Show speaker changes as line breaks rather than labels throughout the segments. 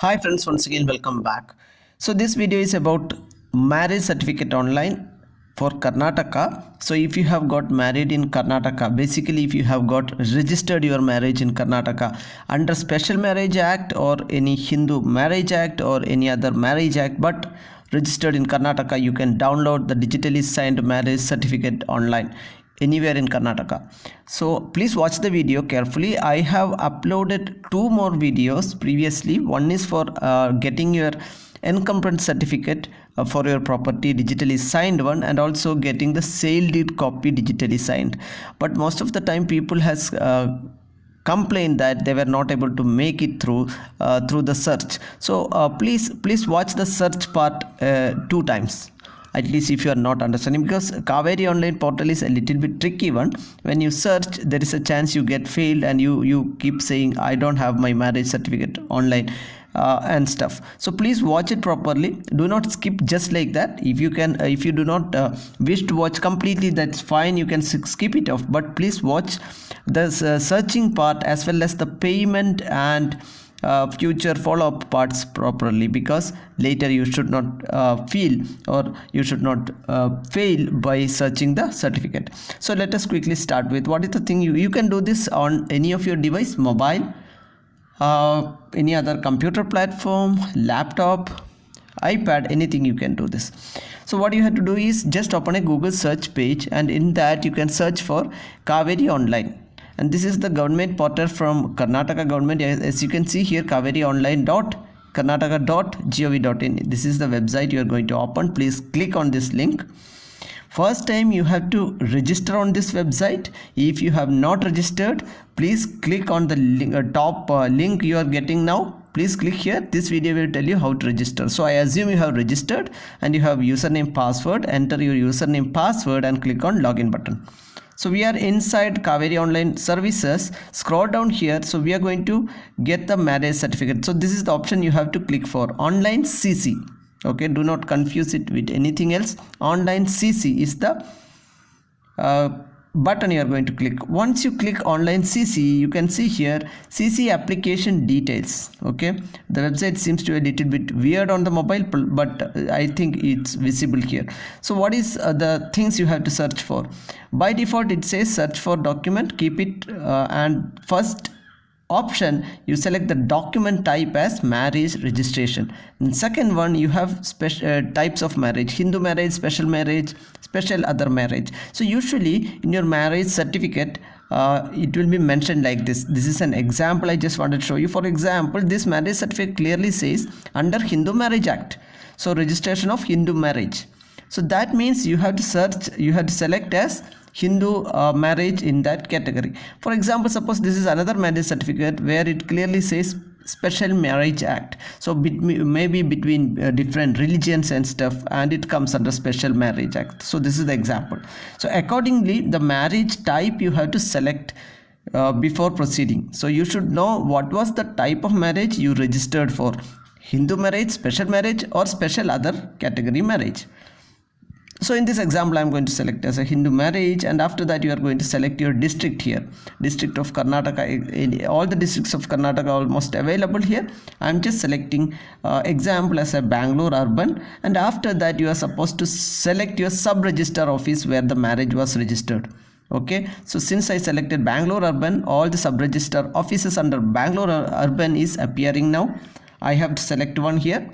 Hi friends, once again welcome back. So this video is about marriage certificate online for Karnataka. So if you have got married in Karnataka, basically if you have got registered your marriage in Karnataka under Special Marriage Act or any Hindu Marriage Act or any other marriage act, but registered in Karnataka, you can download the digitally signed marriage certificate online anywhere in Karnataka. So please watch the video carefully. I have uploaded two more videos previously. One is for getting your encumbrance certificate for your property digitally signed one, and also getting the sale deed copy digitally signed. But most of the time people has complained that they were not able to make it through the search. So please watch the search part two times at least if you are not understanding, because Kaveri online portal is a little bit tricky one. When you search, there is a chance you get failed and you keep saying I don't have my marriage certificate online and stuff. So please watch it properly. Do not skip just like that. If you can if you do not wish to watch completely, that's fine, you can skip it off, but please watch the searching part as well as the payment and future follow-up parts properly, because later you should not feel or you should not fail by searching the certificate. So let us quickly start with what is the thing. You can do this on any of your device, mobile, any other computer platform, laptop, iPad, anything you can do this. So what you have to do is just open a Google search page, and in that you can search for Kaveri online. And this is the government portal from Karnataka government. As you can see here, kaverionline.karnataka.gov.in. This is the website you are going to open. Please click on this link. First time you have to register on this website. If you have not registered, please click on the top link you are getting now. Please click here. This video will tell you how to register. So I assume you have registered and you have username, password. Enter your username, password and click on login button. So we are inside Kaveri online services. Scroll down here. So we are going to get the marriage certificate. So this is the option you have to click for, online CC. Okay, do not confuse it with anything else. Online CC is the button you are going to click. Once you click online CC, you can see here CC application details. Okay, the website seems to be a little bit weird on the mobile, but I think it's visible here. So what is the things you have to search for? By default it says search for document, keep it and first option you select the document type as marriage registration. And second one, you have special types of marriage: Hindu marriage, special other marriage. So usually in your marriage certificate it will be mentioned like this. This is an example I just wanted to show you. For example, this marriage certificate clearly says under Hindu Marriage Act, so registration of Hindu marriage. So that means you have to search, you have to select as Hindu marriage in that category. For example, suppose this is another marriage certificate where it clearly says Special Marriage Act. So maybe between different religions and stuff, and it comes under Special Marriage Act. So this is the example. So accordingly, the marriage type you have to select before proceeding. So you should know what was the type of marriage you registered for: Hindu marriage, special marriage, or special other category marriage. So in this example, I am going to select as a Hindu marriage, and after that you are going to select your district here. District of Karnataka, all the districts of Karnataka are almost available here. I am just selecting example as a Bangalore urban, and after that you are supposed to select your sub-register office where the marriage was registered. Okay, so since I selected Bangalore urban, all the sub-register offices under Bangalore urban is appearing now. I have to select one here.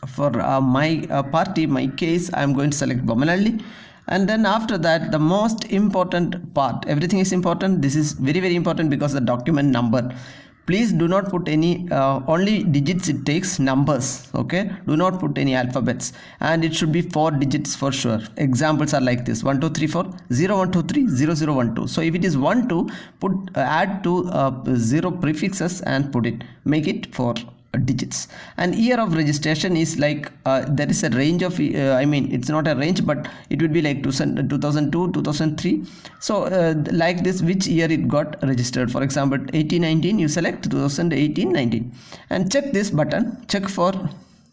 For my case, I am going to select Bomanalli, and then after that the most important part, everything is important, this is very important, because the document number, please do not put any only digits, it takes numbers. Okay, do not put any alphabets, and it should be 4 digits for sure. Examples are like this: 1 2 3 4 0 1 2 3 0 0 1 2. So if it is 1 2, put add 2 0 prefixes and put it, make it 4 digits. And year of registration is like there is a range of I mean, it's not a range, but it would be like 2002 2003. So like this, which year it got registered. For example, 1819, you select 2018-19 and check this button, check for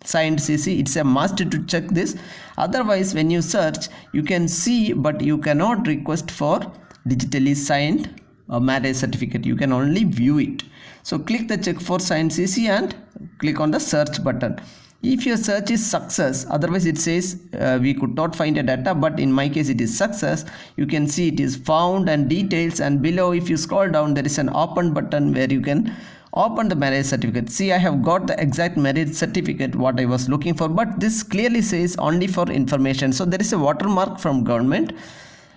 signed CC. It's a must to check this, otherwise when you search you can see, but you cannot request for digitally signed marriage certificate. You can only view it. So click the check for signed CC and click on the search button. If your search is success, otherwise it says we could not find a data, but in my case it is success. You can see it is found and details, and below if you scroll down there is an open button where you can open the marriage certificate. See, I have got the exact marriage certificate what I was looking for, but this clearly says only for information. So there is a watermark from government,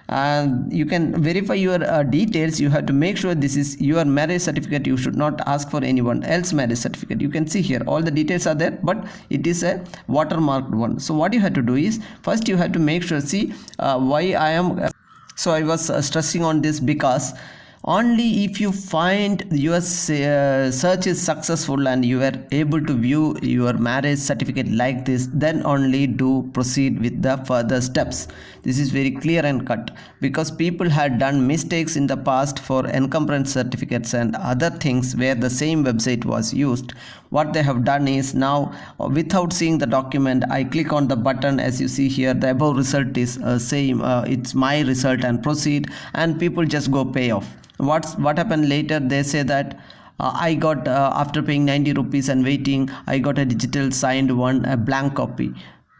and you can verify your details. You have to make sure this is your marriage certificate. You should not ask for anyone else marriage certificate. You can see here all the details are there, but it is a watermarked one. So what you have to do is, first you have to make sure, see why I am so I was stressing on this, because only if you find your search is successful and you are able to view your marriage certificate like this, then only do proceed with the further steps. This is very clear and cut, because people had done mistakes in the past for encumbrance certificates and other things where the same website was used. What they have done is, now without seeing the document, I click on the button. As you see here, the above result is same, it's my result, and proceed, and people just go pay off. What happened later, they say that I got after paying 90 rupees and waiting, I got a digital signed one, a blank copy.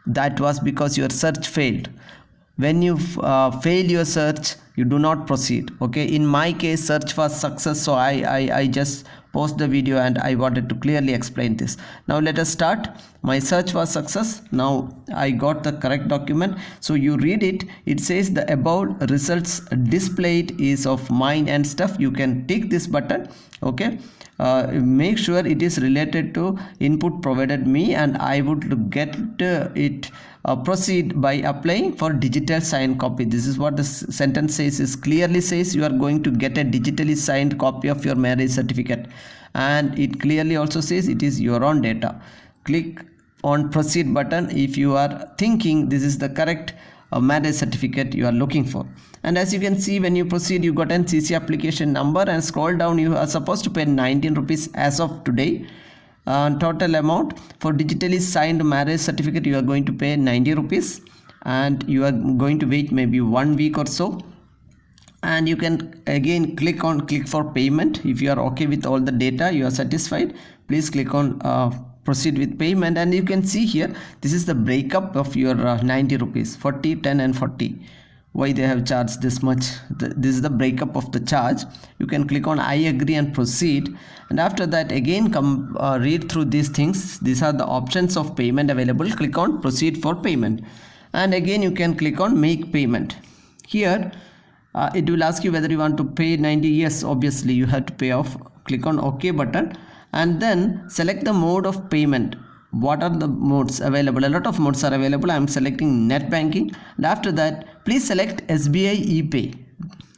That was because your search failed. When you fail your search, you do not proceed. Okay, in my case search was success, so I just post the video and I wanted to clearly explain this. Now let us start. My search was success. Now I got the correct document. So you read it. It says the above results displayed is of mine and stuff. You can tick this button. Okay, make sure it is related to input provided me, and I would get it proceed by applying for digital signed copy. This is what the sentence says, is clearly says you are going to get a digitally signed copy of your marriage certificate, and it clearly also says it is your own data. Click on proceed button if you are thinking this is the correct marriage certificate you are looking for. And as you can see, when you proceed, you got an CC application number, and scroll down, you are supposed to pay 19 rupees as of today. Total amount for digitally signed marriage certificate, you are going to pay 90 rupees, and you are going to wait maybe 1 week or so. And you can again click for payment. If you are okay with all the data, you are satisfied, please click on proceed with payment. And you can see here, this is the breakup of your 90 rupees, 40, 10 and 40. Why they have charged this much? This is the breakup of the charge. You can click on I agree and proceed, and after that again come read through these things. These are the options of payment available. Click on proceed for payment, and again you can click on make payment. Here it will ask you whether you want to pay 90. Yes, obviously you have to pay off. Click on OK button, and then select the mode of payment. What are the modes available? A lot of modes are available. I am selecting net banking, and after that please select SBI ePay.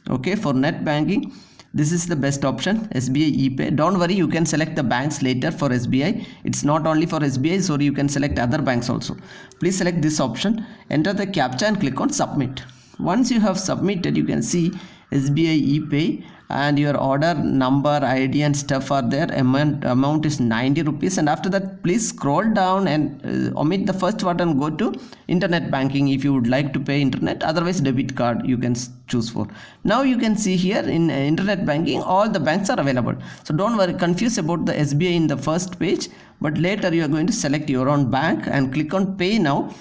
Okay, for net banking this is the best option, SBI ePay. Don't worry, you can select the banks later. For SBI, it's not only for SBI, so you can select other banks also. Please select this option, enter the captcha and click on submit. Once you have submitted, you can see SBI ePay, and your order number, ID and stuff are there. Amount is 90 rupees, and after that please scroll down and omit the first part and go to internet banking if you would like to pay internet. Otherwise debit card you can choose for. Now you can see here in internet banking all the banks are available, so don't worry confused about the SBI in the first page, but later you are going to select your own bank and click on pay now.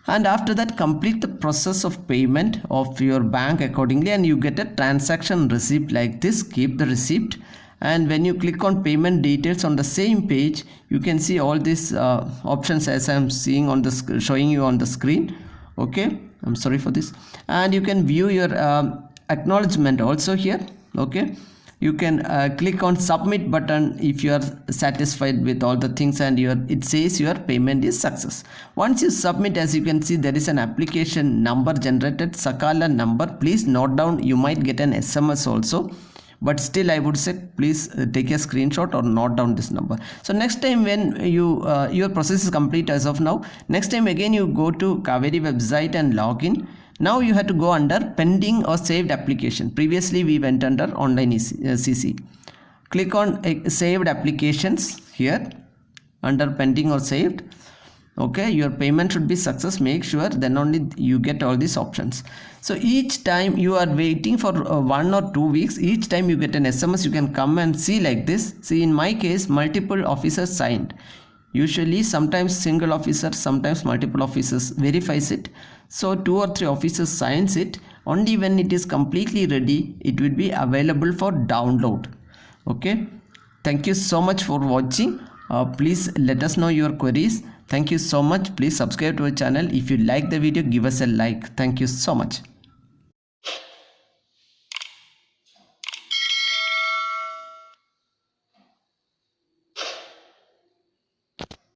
And after that complete the process of payment of your bank accordingly, and you get a transaction receipt like this. Keep the receipt, and when you click on payment details on the same page, you can see all these options as I am seeing on the showing you on the screen. Okay, I'm sorry for this. And you can view your acknowledgement also here. Okay, you can click on submit button if you are satisfied with all the things, and it says your payment is success. Once you submit, as you can see, there is an application number generated, Sakala number. Please note down, you might get an SMS also, but still I would say please take a screenshot or note down this number. So next time when you your process is complete as of now, next time again you go to Kaveri website and log in. Now you have to go under pending or saved application. Previously we went under online CC. Click on saved applications here under pending or saved. Okay, your payment should be success. Make sure, then only you get all these options. So each time you are waiting for 1 or 2 weeks, each time you get an SMS, you can come and see like this. See, in my case, multiple officers signed. Usually sometimes single officer, sometimes multiple officers verifies it. So 2 or 3 officers signs it. Only when it is completely ready, it will be available for download. Okay, thank you so much for watching. Please let us know your queries. Thank you so much. Please subscribe to our channel. If you like the video, give us a like. Thank you so much.